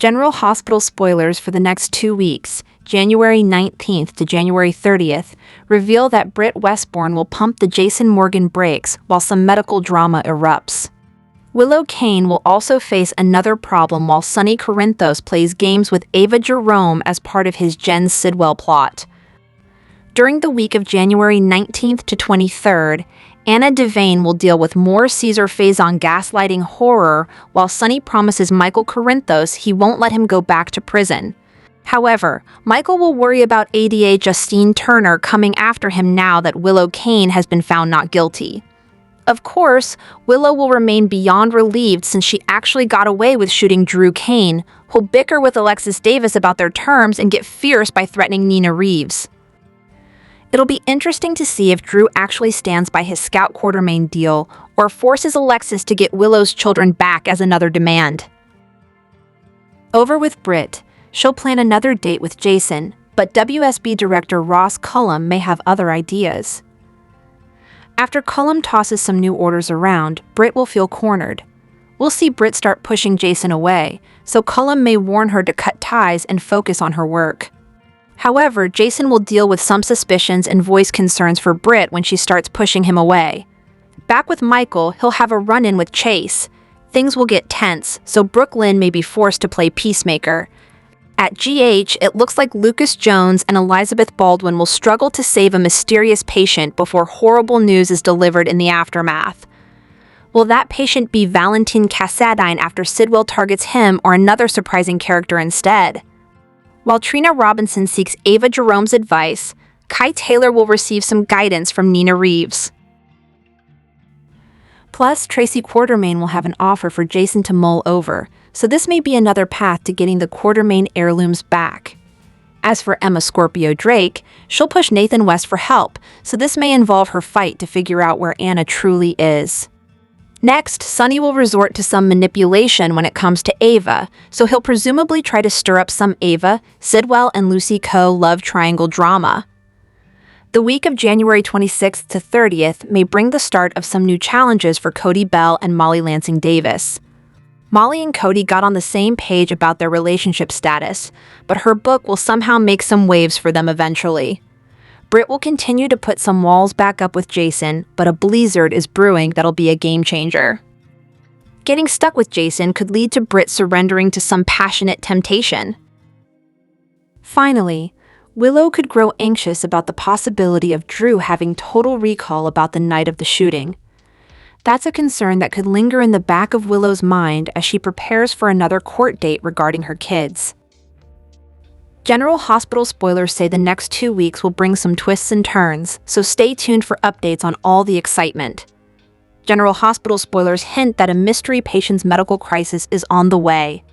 General Hospital spoilers for the next 2 weeks, January 19th to January 30th, reveal that Britt Westbourne will pump the Jason Morgan brakes while some medical drama erupts. Willow Kane will also face another problem while Sonny Corinthos plays games with Ava Jerome as part of his Jen Sidwell plot. During the week of January 19th to 23rd, Anna Devane will deal with more Caesar Faison gaslighting horror while Sonny promises Michael Corinthos he won't let him go back to prison. However, Michael will worry about ADA Justine Turner coming after him now that Willow Kane has been found not guilty. Of course, Willow will remain beyond relieved since she actually got away with shooting Drew Kane, who'll bicker with Alexis Davis about their terms and get fierce by threatening Nina Reeves. It'll be interesting to see if Drew actually stands by his Scout Quartermain deal or forces Alexis to get Willow's children back as another demand. Over with Britt, she'll plan another date with Jason, but WSB director Ross Cullum may have other ideas. After Cullum tosses some new orders around, Britt will feel cornered. We'll see Britt start pushing Jason away, so Cullum may warn her to cut ties and focus on her work. However, Jason will deal with some suspicions and voice concerns for Britt when she starts pushing him away. Back with Michael, he'll have a run-in with Chase. Things will get tense, so Brooke Lynn may be forced to play peacemaker. At GH, it looks like Lucas Jones and Elizabeth Baldwin will struggle to save a mysterious patient before horrible news is delivered in the aftermath. Will that patient be Valentine Cassadine after Sidwell targets him or another surprising character instead? While Trina Robinson seeks Ava Jerome's advice, Kai Taylor will receive some guidance from Nina Reeves. Plus, Tracy Quartermain will have an offer for Jason to mull over, so this may be another path to getting the Quartermain heirlooms back. As for Emma Scorpio Drake, she'll push Nathan West for help, so this may involve her fight to figure out where Anna truly is. Next, Sonny will resort to some manipulation when it comes to Ava, so he'll presumably try to stir up some Ava, Sidwell, and Lucy Coe love triangle drama. The week of January 26th to 30th may bring the start of some new challenges for Cody Bell and Molly Lansing Davis. Molly and Cody got on the same page about their relationship status, but her book will somehow make some waves for them eventually. Britt will continue to put some walls back up with Jason, but a blizzard is brewing that'll be a game changer. Getting stuck with Jason could lead to Britt surrendering to some passionate temptation. Finally, Willow could grow anxious about the possibility of Drew having total recall about the night of the shooting. That's a concern that could linger in the back of Willow's mind as she prepares for another court date regarding her kids. General Hospital spoilers say the next 2 weeks will bring some twists and turns, so stay tuned for updates on all the excitement. General Hospital spoilers hint that a mystery patient's medical crisis is on the way.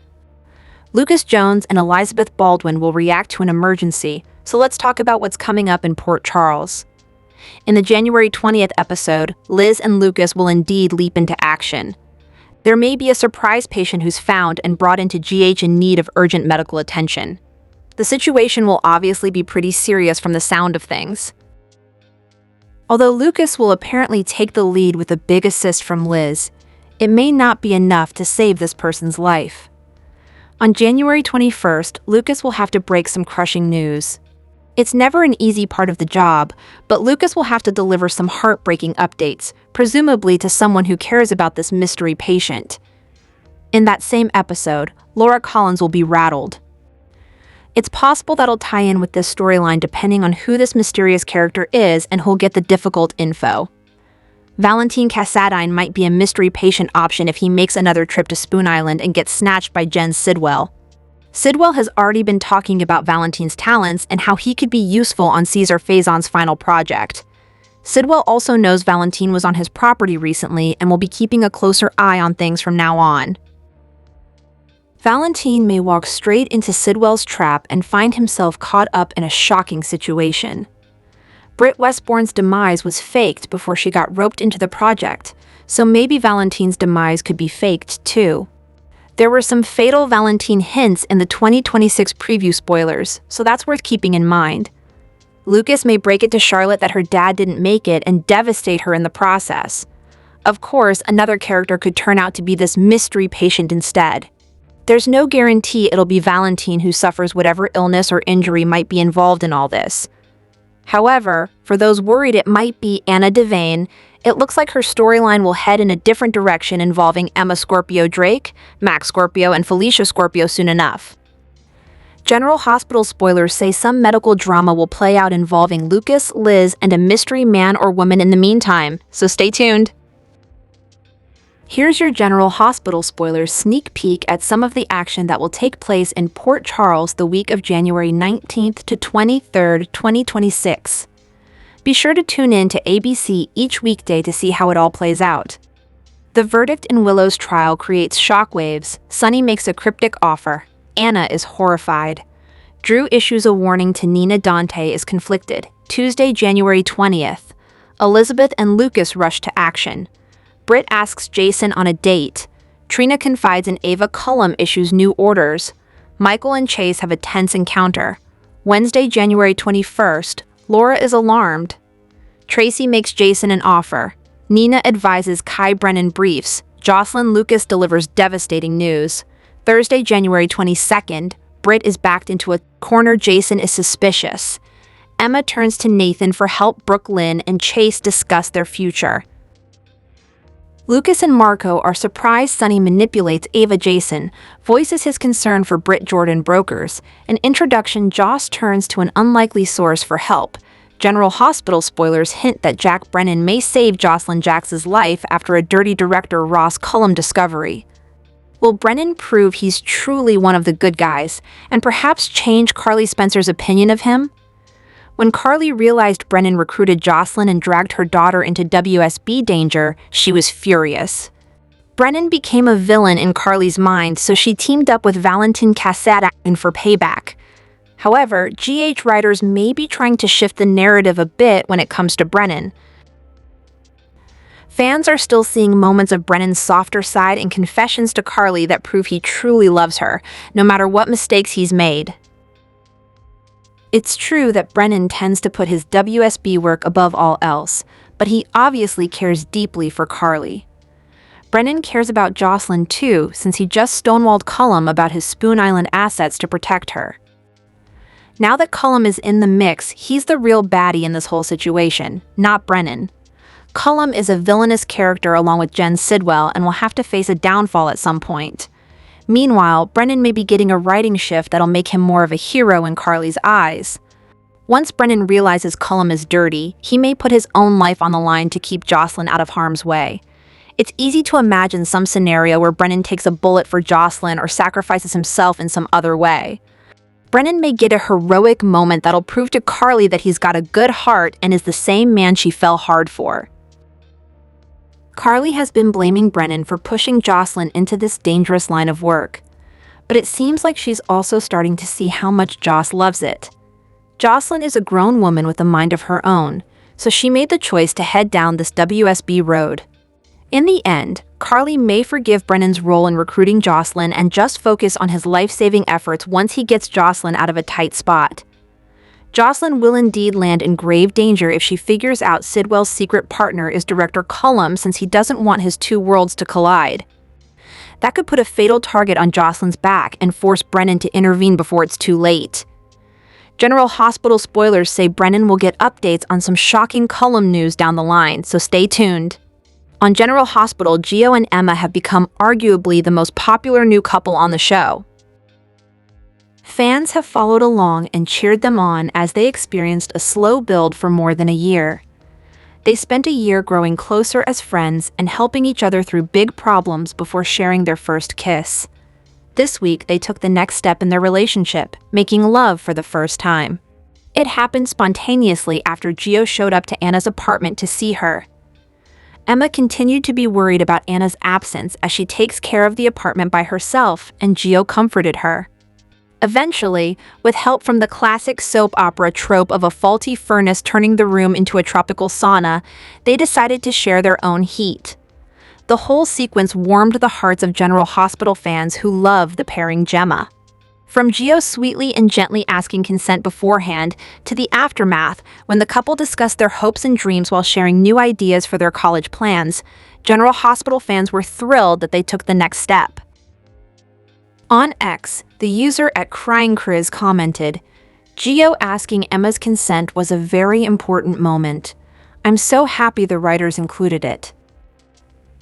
Lucas Jones and Elizabeth Baldwin will react to an emergency, so let's talk about what's coming up in Port Charles. In the January 20th episode, Liz and Lucas will indeed leap into action. There may be a surprise patient who's found and brought into GH in need of urgent medical attention. The situation will obviously be pretty serious from the sound of things. Although Lucas will apparently take the lead with a big assist from Liz, it may not be enough to save this person's life. On January 21st, Lucas will have to break some crushing news. It's never an easy part of the job, but Lucas will have to deliver some heartbreaking updates, presumably to someone who cares about this mystery patient. In that same episode, Laura Collins will be rattled. It's possible that'll tie in with this storyline depending on who this mysterious character is and who'll get the difficult info. Valentine Cassadine might be a mystery patient option if he makes another trip to Spoon Island and gets snatched by Jen Sidwell. Sidwell has already been talking about Valentine's talents and how he could be useful on Caesar Faison's final project. Sidwell also knows Valentine was on his property recently and will be keeping a closer eye on things from now on. Valentine may walk straight into Sidwell's trap and find himself caught up in a shocking situation. Britt Westbourne's demise was faked before she got roped into the project, so maybe Valentine's demise could be faked too. There were some fatal Valentine hints in the 2026 preview spoilers, so that's worth keeping in mind. Lucas may break it to Charlotte that her dad didn't make it and devastate her in the process. Of course, another character could turn out to be this mystery patient instead. There's no guarantee it'll be Valentine who suffers whatever illness or injury might be involved in all this. However, for those worried it might be Anna Devane, it looks like her storyline will head in a different direction involving Emma Scorpio Drake, Max Scorpio, and Felicia Scorpio soon enough. General Hospital spoilers say some medical drama will play out involving Lucas, Liz, and a mystery man or woman in the meantime, so stay tuned. Here's your General Hospital spoilers sneak peek at some of the action that will take place in Port Charles the week of January 19th to 23rd, 2026. Be sure to tune in to ABC each weekday to see how it all plays out. The verdict in Willow's trial creates shockwaves. Sonny makes a cryptic offer. Anna is horrified. Drew issues a warning to Nina. Dante is conflicted. Tuesday, January 20th. Elizabeth and Lucas rush to action. Britt asks Jason on a date. Trina confides in Ava. Cullum issues new orders. Michael and Chase have a tense encounter. Wednesday, January 21st. Laura is alarmed. Tracy makes Jason an offer. Nina advises Kai. Brennan briefs. Jocelyn Lucas delivers devastating news. Thursday, January 22nd. Britt is backed into a corner. Jason is suspicious. Emma turns to Nathan for help. Brooklyn and Chase discuss their future. Lucas and Marco are surprised Sonny manipulates Ava. Jason voices his concern for Britt Jordan brokers. An introduction. Joss turns to an unlikely source for help. General Hospital spoilers hint that Jack Brennan may save Jocelyn Jax's life after a dirty director Ross Cullum discovery. Will Brennan prove he's truly one of the good guys, and perhaps change Carly Spencer's opinion of him? When Carly realized Brennan recruited Jocelyn and dragged her daughter into WSB danger, she was furious. Brennan became a villain in Carly's mind, so she teamed up with Valentin Cassata for payback. However, GH writers may be trying to shift the narrative a bit when it comes to Brennan. Fans are still seeing moments of Brennan's softer side and confessions to Carly that prove he truly loves her, no matter what mistakes he's made. It's true that Brennan tends to put his WSB work above all else, but he obviously cares deeply for Carly. Brennan cares about Jocelyn too, since he just stonewalled Cullum about his Spoon Island assets to protect her. Now that Cullum is in the mix, he's the real baddie in this whole situation, not Brennan. Cullum is a villainous character along with Jen Sidwell and will have to face a downfall at some point. Meanwhile, Brennan may be getting a writing shift that'll make him more of a hero in Carly's eyes. Once Brennan realizes Cullum is dirty, he may put his own life on the line to keep Jocelyn out of harm's way. It's easy to imagine some scenario where Brennan takes a bullet for Jocelyn or sacrifices himself in some other way. Brennan may get a heroic moment that'll prove to Carly that he's got a good heart and is the same man she fell hard for. Carly has been blaming Brennan for pushing Jocelyn into this dangerous line of work, but it seems like she's also starting to see how much Joss loves it. Jocelyn is a grown woman with a mind of her own, so she made the choice to head down this WSB road. In the end, Carly may forgive Brennan's role in recruiting Jocelyn and just focus on his life-saving efforts once he gets Jocelyn out of a tight spot. Jocelyn will indeed land in grave danger if she figures out Sidwell's secret partner is Director Cullum, since he doesn't want his two worlds to collide. That could put a fatal target on Jocelyn's back and force Brennan to intervene before it's too late. General Hospital spoilers say Brennan will get updates on some shocking Cullum news down the line, so stay tuned. On General Hospital, Gio and Emma have become arguably the most popular new couple on the show. Fans have followed along and cheered them on as they experienced a slow build for more than a year. They spent a year growing closer as friends and helping each other through big problems before sharing their first kiss. This week, they took the next step in their relationship, making love for the first time. It happened spontaneously after Gio showed up to Anna's apartment to see her. Emma continued to be worried about Anna's absence as she takes care of the apartment by herself, and Gio comforted her. Eventually, with help from the classic soap opera trope of a faulty furnace turning the room into a tropical sauna, they decided to share their own heat. The whole sequence warmed the hearts of General Hospital fans who love the pairing Gemma. From Gio sweetly and gently asking consent beforehand, to the aftermath, when the couple discussed their hopes and dreams while sharing new ideas for their college plans, General Hospital fans were thrilled that they took the next step. On X, the user at CryingCriz commented, "Gio asking Emma's consent was a very important moment. I'm so happy the writers included it."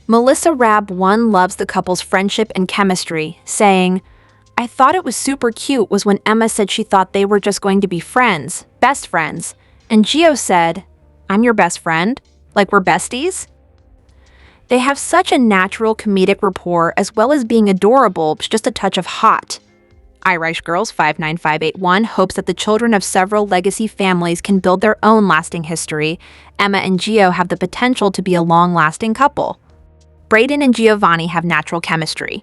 Melissa Rab1 loves the couple's friendship and chemistry, saying, "I thought it was super cute was when Emma said she thought they were just going to be friends, best friends, and Gio said, 'I'm your best friend? Like we're besties?'" They have such a natural comedic rapport as well as being adorable, just a touch of hot. Irish Girls 59581 hopes that the children of several legacy families can build their own lasting history. Emma and Gio have the potential to be a long-lasting couple. Brayden and Giovanni have natural chemistry.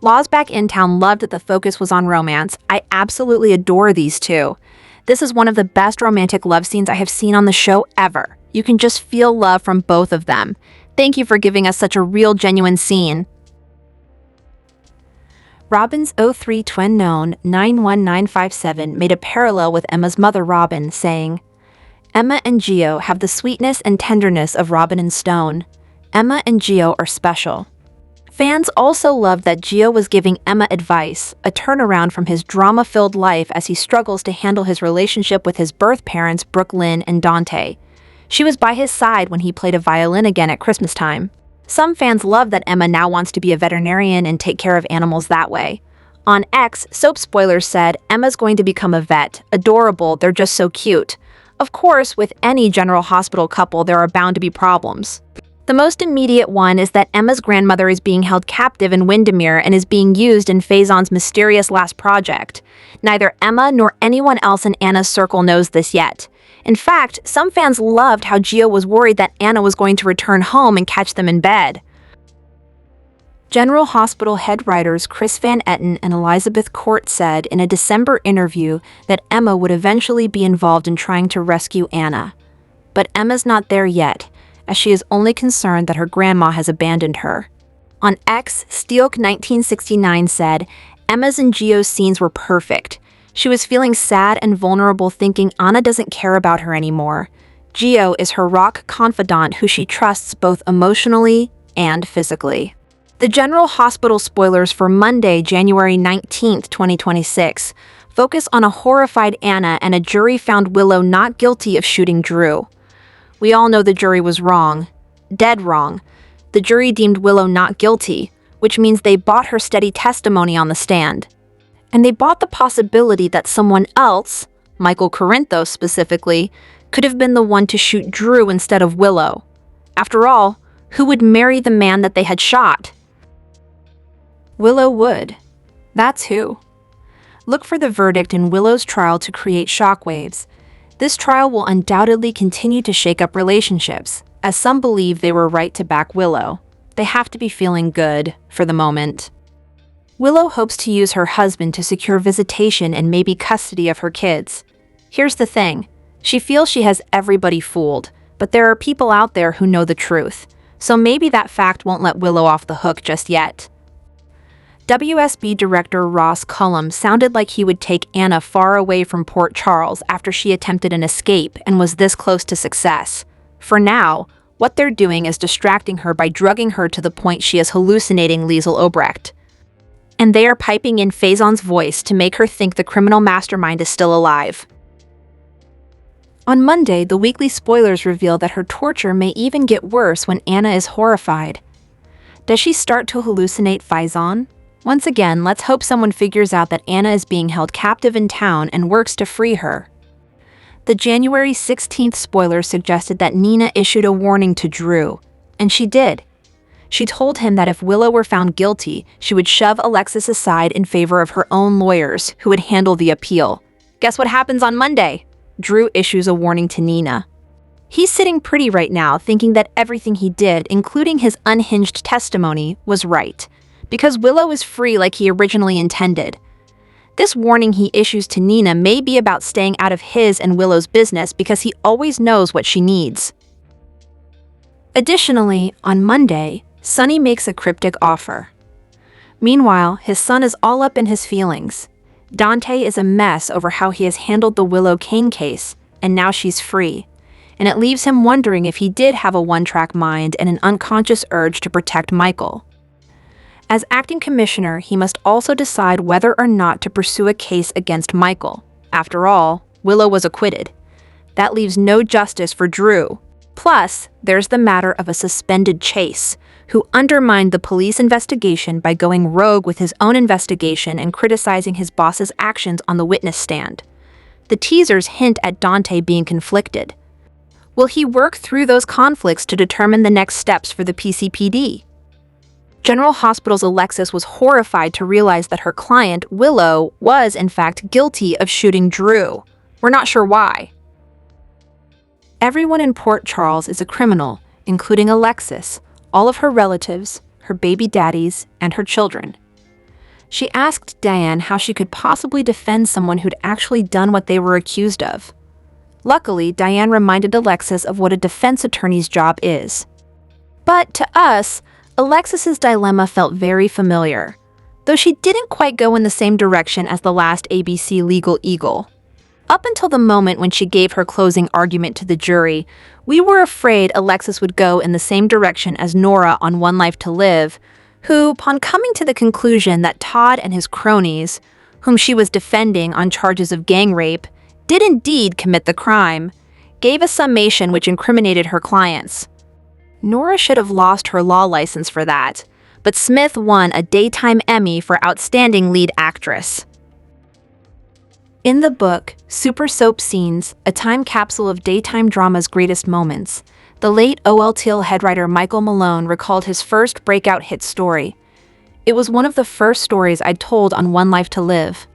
Laws Back in Town loved that the focus was on romance. I absolutely adore these two. This is one of the best romantic love scenes I have seen on the show ever. You can just feel love from both of them. Thank you for giving us such a real, genuine scene. Robin's 03 twin known 91957 made a parallel with Emma's mother Robin, saying, "Emma and Gio have the sweetness and tenderness of Robin and Stone. Emma and Gio are special." Fans also loved that Gio was giving Emma advice, a turnaround from his drama-filled life as he struggles to handle his relationship with his birth parents Brooklyn and Dante. She was by his side when he played a violin again at Christmas time. Some fans love that Emma now wants to be a veterinarian and take care of animals that way. On X, Soap Spoilers said, "Emma's going to become a vet. Adorable, they're just so cute." Of course, with any General Hospital couple, there are bound to be problems. The most immediate one is that Emma's grandmother is being held captive in Windermere and is being used in Faison's mysterious last project. Neither Emma nor anyone else in Anna's circle knows this yet. In fact, some fans loved how Gio was worried that Anna was going to return home and catch them in bed. General Hospital head writers Chris Van Etten and Elizabeth Court said in a December interview that Emma would eventually be involved in trying to rescue Anna. But Emma's not there yet, as she is only concerned that her grandma has abandoned her. On X, Steelk1969 said, "Emma's and Gio's scenes were perfect. She was feeling sad and vulnerable, thinking Anna doesn't care about her anymore. Gio is her rock confidant who she trusts both emotionally and physically." The General Hospital spoilers for Monday, January 19th, 2026, focus on a horrified Anna and a jury found Willow not guilty of shooting Drew. We all know the jury was wrong. Dead wrong. The jury deemed Willow not guilty, which means they bought her steady testimony on the stand. And they bought the possibility that someone else, Michael Corinthos specifically, could have been the one to shoot Drew instead of Willow. After all, who would marry the man that they had shot? Willow would. That's who. Look for the verdict in Willow's trial to create shockwaves. This trial will undoubtedly continue to shake up relationships, as some believe they were right to back Willow. They have to be feeling good for the moment. Willow hopes to use her husband to secure visitation and maybe custody of her kids. Here's the thing. She feels she has everybody fooled, but there are people out there who know the truth, so maybe that fact won't let Willow off the hook just yet. WSB director Ross Cullum sounded like he would take Anna far away from Port Charles after she attempted an escape and was this close to success. For now, what they're doing is distracting her by drugging her to the point she is hallucinating Liesl Obrecht. And they are piping in Faison's voice to make her think the criminal mastermind is still alive. On Monday, the weekly spoilers reveal that her torture may even get worse when Anna is horrified. Does she start to hallucinate Faison? Once again, let's hope someone figures out that Anna is being held captive in town and works to free her. The January 16th spoiler suggested that Nina issued a warning to Drew, and she did. She told him that if Willow were found guilty, she would shove Alexis aside in favor of her own lawyers, who would handle the appeal. Guess what happens on Monday? Drew issues a warning to Nina. He's sitting pretty right now, thinking that everything he did, including his unhinged testimony, was right, because Willow is free like he originally intended. This warning he issues to Nina may be about staying out of his and Willow's business because he always knows what she needs. Additionally, on Monday, Sonny makes a cryptic offer. Meanwhile, his son is all up in his feelings. Dante is a mess over how he has handled the Willow Kane case, and now she's free. And it leaves him wondering if he did have a one-track mind and an unconscious urge to protect Michael. As acting commissioner, he must also decide whether or not to pursue a case against Michael. After all, Willow was acquitted. That leaves no justice for Drew. Plus, there's the matter of a suspended Chase, who undermined the police investigation by going rogue with his own investigation and criticizing his boss's actions on the witness stand. The teasers hint at Dante being conflicted. Will he work through those conflicts to determine the next steps for the PCPD? General Hospital's Alexis was horrified to realize that her client, Willow, was in fact guilty of shooting Drew. We're not sure why. Everyone in Port Charles is a criminal, including Alexis, all of her relatives, her baby daddies, and her children. She asked Diane how she could possibly defend someone who'd actually done what they were accused of. Luckily, Diane reminded Alexis of what a defense attorney's job is. But to us, Alexis's dilemma felt very familiar, though she didn't quite go in the same direction as the last ABC legal eagle. Up until the moment when she gave her closing argument to the jury, we were afraid Alexis would go in the same direction as Nora on One Life to Live, who, upon coming to the conclusion that Todd and his cronies, whom she was defending on charges of gang rape, did indeed commit the crime, gave a summation which incriminated her clients. Nora should have lost her law license for that, but Smith won a Daytime Emmy for Outstanding Lead Actress. In the book, Super Soap Scenes, a time capsule of daytime drama's greatest moments, the late OLTL head writer Michael Malone recalled his first breakout hit story. It was one of the first stories I'd told on One Life to Live.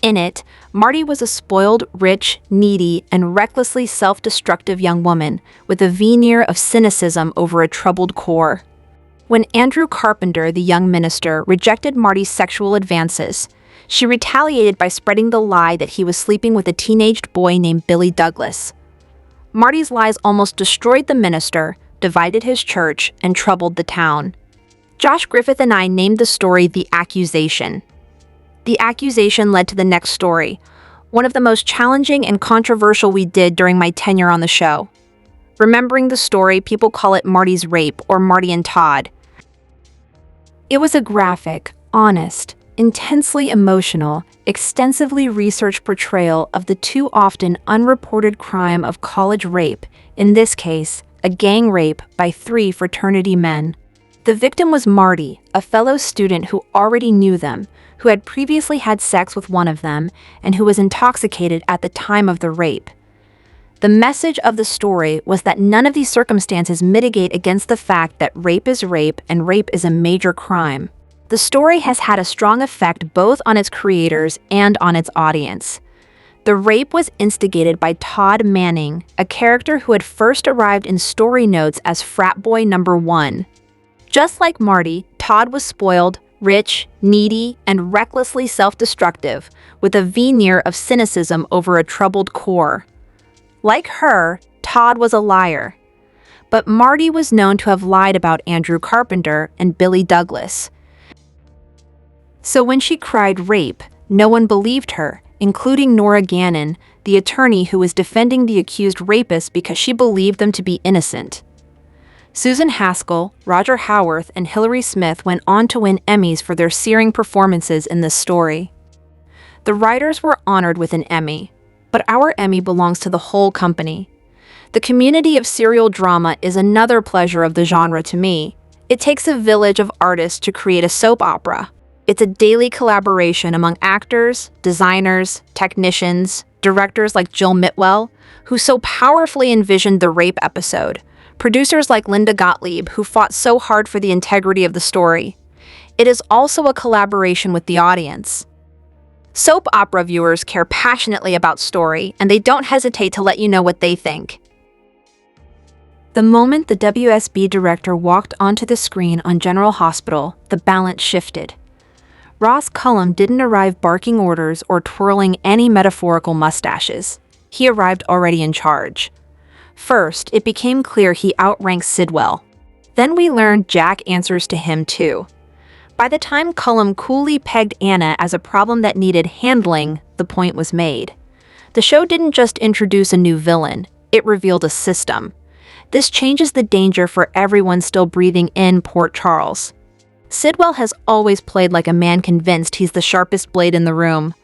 In it, Marty was a spoiled, rich, needy, and recklessly self-destructive young woman with a veneer of cynicism over a troubled core. When Andrew Carpenter, the young minister, rejected Marty's sexual advances, she retaliated by spreading the lie that he was sleeping with a teenaged boy named Billy Douglas. Marty's lies almost destroyed the minister, divided his church, and troubled the town. Josh Griffith and I named the story The Accusation. The accusation led to the next story, one of the most challenging and controversial we did during my tenure on the show. Remembering the story, people call it Marty's Rape or Marty and Todd. It was a graphic, honest, intensely emotional, extensively researched portrayal of the too often unreported crime of college rape, in this case, a gang rape by 3 fraternity men. The victim was Marty, a fellow student who already knew them, who had previously had sex with one of them, and who was intoxicated at the time of the rape. The message of the story was that none of these circumstances mitigate against the fact that rape is rape and rape is a major crime. The story has had a strong effect both on its creators and on its audience. The rape was instigated by Todd Manning, a character who had first arrived in story notes as frat boy number 1. Just like Marty, Todd was spoiled, rich, needy, and recklessly self-destructive, with a veneer of cynicism over a troubled core. Like her, Todd was a liar. But Marty was known to have lied about Andrew Carpenter and Billy Douglas. So when she cried rape, no one believed her, including Nora Gannon, the attorney who was defending the accused rapists because she believed them to be innocent. Susan Haskell, Roger Howarth, and Hilary Smith went on to win Emmys for their searing performances in this story. The writers were honored with an Emmy, but our Emmy belongs to the whole company. The community of serial drama is another pleasure of the genre to me. It takes a village of artists to create a soap opera. It's a daily collaboration among actors, designers, technicians, directors like Jill Mitwell, who so powerfully envisioned the rape episode, producers like Linda Gottlieb, who fought so hard for the integrity of the story. It is also a collaboration with the audience. Soap opera viewers care passionately about story, and they don't hesitate to let you know what they think. The moment the WSB director walked onto the screen on General Hospital, the balance shifted. Ross Cullum didn't arrive barking orders or twirling any metaphorical mustaches. He arrived already in charge. First, it became clear he outranks Sidwell. Then we learned Jack answers to him too. By the time Cullum coolly pegged Anna as a problem that needed handling, the point was made. The show didn't just introduce a new villain, it revealed a system. This changes the danger for everyone still breathing in Port Charles. Sidwell has always played like a man convinced he's the sharpest blade in the room.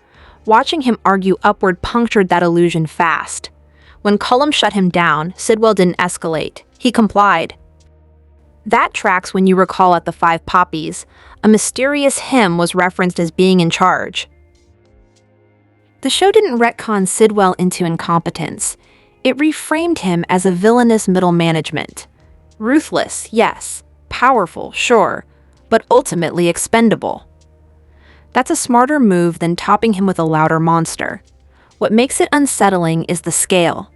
Watching him argue upward punctured that illusion fast. When Cullum shut him down, Sidwell didn't escalate. He complied. That tracks when you recall at the Five Poppies, a mysterious hymn was referenced as being in charge. The show didn't retcon Sidwell into incompetence. It reframed him as a villainous middle management. Ruthless, yes. Powerful, sure. But ultimately expendable. That's a smarter move than topping him with a louder monster. What makes it unsettling is the scale.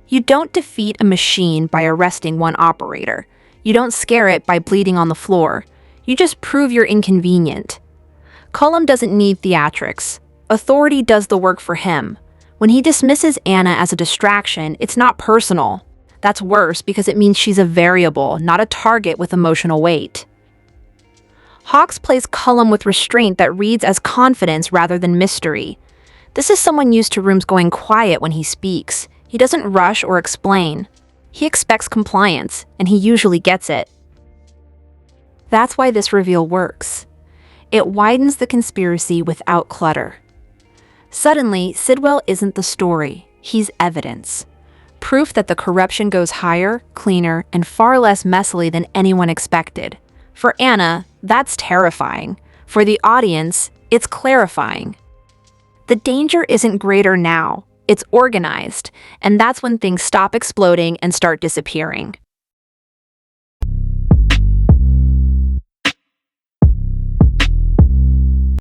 You don't defeat a machine by arresting one operator. You don't scare it by bleeding on the floor. You just prove you're inconvenient. Cullum doesn't need theatrics. Authority does the work for him. When he dismisses Anna as a distraction, it's not personal. That's worse because it means she's a variable, not a target with emotional weight. Hawkes plays Cullum with restraint that reads as confidence rather than mystery. This is someone used to rooms going quiet when he speaks. He doesn't rush or explain. He expects compliance, and he usually gets it. That's why this reveal works. It widens the conspiracy without clutter. Suddenly, Sidwell isn't the story, he's evidence. Proof that the corruption goes higher, cleaner, and far less messily than anyone expected. For Anna, that's terrifying. For the audience, it's clarifying. The danger isn't greater now, it's organized, and that's when things stop exploding and start disappearing.